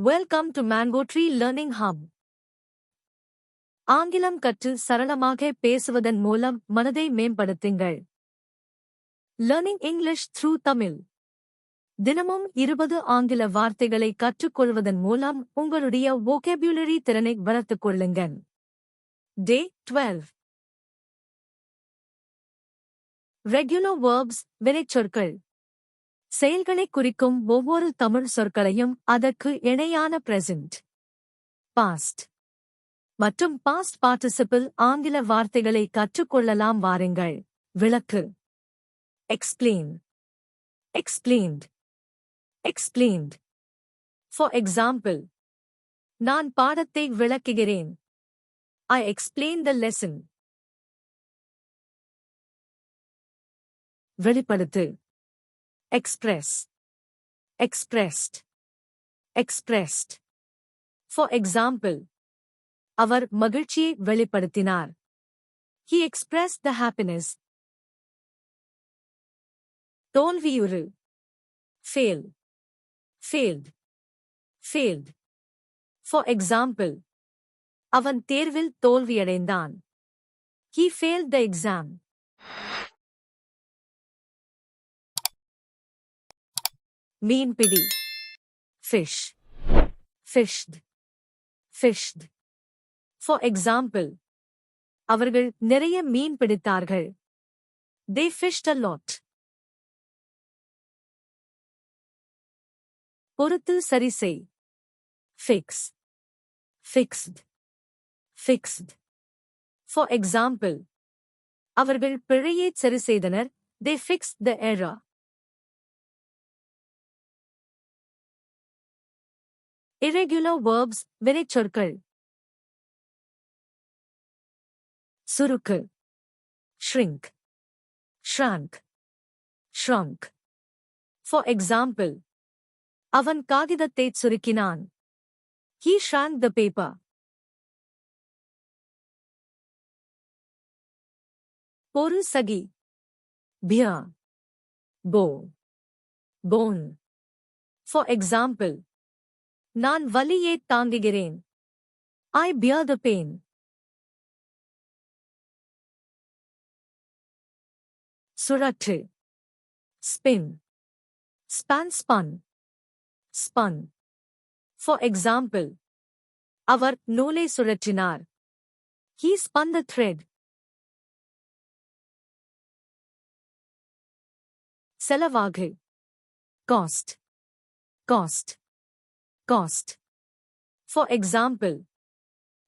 Welcome to Mango Tree Learning Hub. ஆங்கிலம் கற்று சரளமாக பேசுவதன் மூலம் மனதை மேம்படுத்துங்கள். Learning English through Tamil. தினமும் 20 ஆங்கில வார்த்தைகளை கற்றுக்கொள்வதன் மூலம் உங்களுடைய vocabulary திறனை வளர்த்துக் கொள்ளுங்கள். Day 12. Regular verbs, வினைச்சொற்கள். செயல்களை குறிக்கும் ஒவ்வொரு தமிழ் சொற்களையும் அதற்கு இணையான present, past மற்றும் past participle ஆங்கில வார்த்தைகளை கற்றுக்கொள்ளலாம் வாருங்கள். விளக்கு. Explain, explained, explained. For example, நான் பாடத்தை விளக்குகிறேன். I explain the lesson. வெளிப்படுத்து. Express, expressed, expressed. For example, அவர் மகிழ்ச்சியை வெளிப்படுத்தினார். He expressed the happiness. தோல்வியுறு. Fail, failed, failed. For example, அவன் தேர்வில் தோல்வியடைந்தான். He failed the exam. மீன்பிடி. Fish, fished, fished. For example, அவர்கள் நிறைய மீன் பிடித்தார்கள். They fished a lot. பொறுத்து சரிசெய். Fix, fixed, fixed. For example, அவர்கள் பிழையை சரிசெய்தனர். They fixed the error. Irregular verbs, வினைச்சொற்கள். சுருக்கு. Shrink, shrank, shrunk. For example, அவன் காகிதத்தைச் சுருக்கினான். He shrank the paper. பொரு சகி. Bear, bow, bone. For example, நான் வலியைத் தாங்குகிறேன். I bear the pain. சுழற்று. Spin, span, spun, spun. For example, அவர் நூலை சுழற்றினார். He spun the thread. செலவாகு. Cost, cost, cost. For example,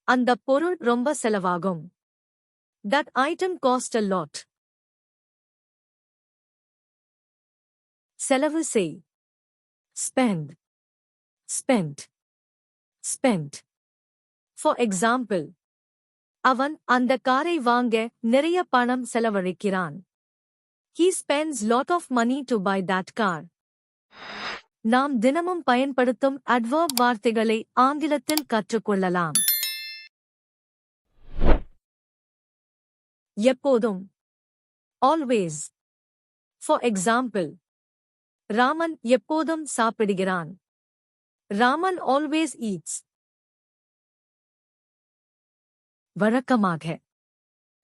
அந்த பொருள் ரொம்ப செலவாகும். That item cost a lot. செலவு செய். Spend, spent, spent. For example, அவன் அந்த காரை வாங்க நிறைய பணம் செலவழிக்கிறான். He spends lot of money to buy that car. நாம் தினமும் பயன்படுத்தும் adverb வார்த்தைகளை ஆங்கிலத்தில் கற்றுக்கொள்ளலாம். எப்போதும். Always. For example, ராமன் எப்போதும் சாப்பிடுகிறான். Raman always eats. வழக்கமாக.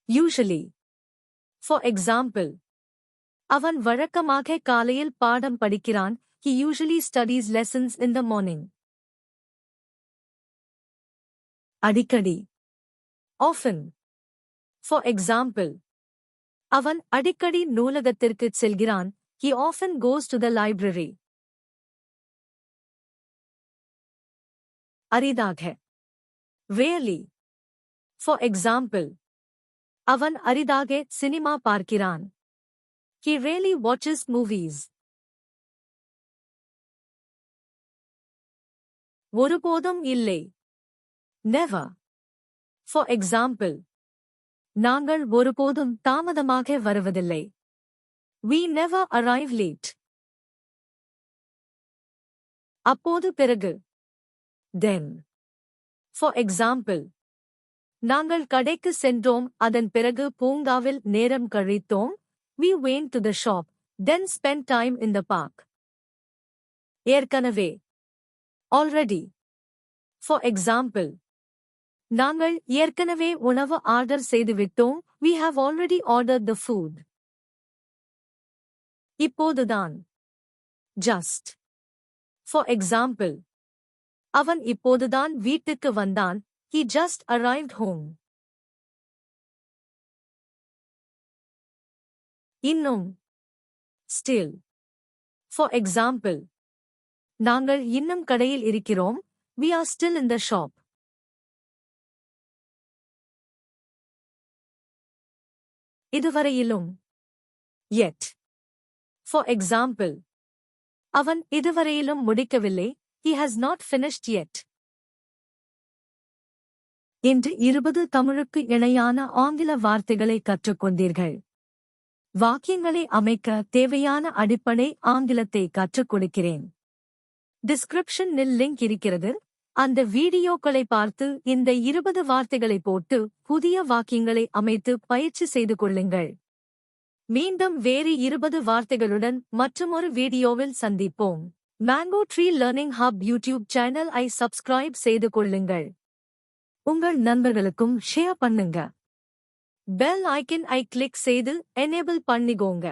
Usually. For example, அவன் வழக்கமாக காலையில் பாடம் படிக்கிறான். He usually studies lessons in the morning. அடிக்கடி. Often. For example, அவன் அடிக்கடி நூலகத்திற்குச் செல்கிறான். He often goes to the library. அரிதாக. Rarely. For example, அவன் அரிதாக சினிமா பார்க்கிறான். He rarely watches movies. ஒருபோதும் இல்லை. Never. For example, நாங்கள் ஒருபோதும் தாமதமாக வருவதில்லை. We never arrive late. அப்போது பிறகு. Then. For example, நாங்கள் கடைக்கு சென்றோம், அதன் பிறகு பூங்காவில் நேரம் கழித்தோம். We went to the shop, then spent time in the park. ஏற்கனவே. already. For example, நாங்கள் ஏற்கனவே உணவு ஆர்டர் செய்துவிட்டோம். We have already ordered the food. இப்போதுதான். Just. For example, அவன் இப்போதுதான் வீட்டுக்கு வந்தான். He just arrived home. இன்னும். Still. For example, நாங்கள் இன்னும் கடையில் இருக்கிறோம். We are still in the shop. இதுவரையிலும். Yet. For example, அவன் இதுவரையிலும் முடிக்கவில்லை. He has not finished yet. இன்று 20 தமிழுக்கு இணையான ஆங்கில வார்த்தைகளை கற்றுக்கொண்டீர்கள். வாக்கியங்களை அமைக்க தேவையான அடிப்படை ஆங்கிலத்தை கற்றுக் கொடுக்கிறேன். டிஸ்கிரிப்ஷனில் லிங்க் இருக்கிறது. அந்த வீடியோக்களை பார்த்து இந்த 20 வார்த்தைகளை போட்டு புதிய வாக்கியங்களை அமைத்து பயிற்சி செய்து கொள்ளுங்கள். மீண்டும் வேறு 20 வார்த்தைகளுடன் மற்றுமொரு வீடியோவில் சந்திப்போம். Mango Tree Learning Hub YouTube channel ஐ சப்ஸ்கிரைப் செய்து கொள்ளுங்கள். உங்கள் நண்பர்களுக்கும் ஷேர் பண்ணுங்க. பெல் ஐக்கன் ஐ கிளிக் செய்து எனேபிள் பண்ணிக்கோங்க.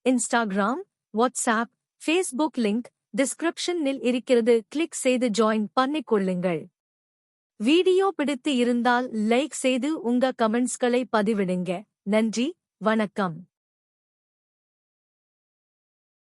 இன்ஸ்டாகிராம், வாட்ஸ்ஆப், ஃபேஸ்புக் லிங்க் டிஸ்கிரிப்ஷனில் இருக்கிறது. கிளிக் செய்து ஜாயின் பண்ணிக்கொள்ளுங்கள். வீடியோ பிடித்து இருந்தால் லைக் செய்து உங்க கமெண்ட்ஸ்களை பதிவிடுங்க. நன்றி, வணக்கம்.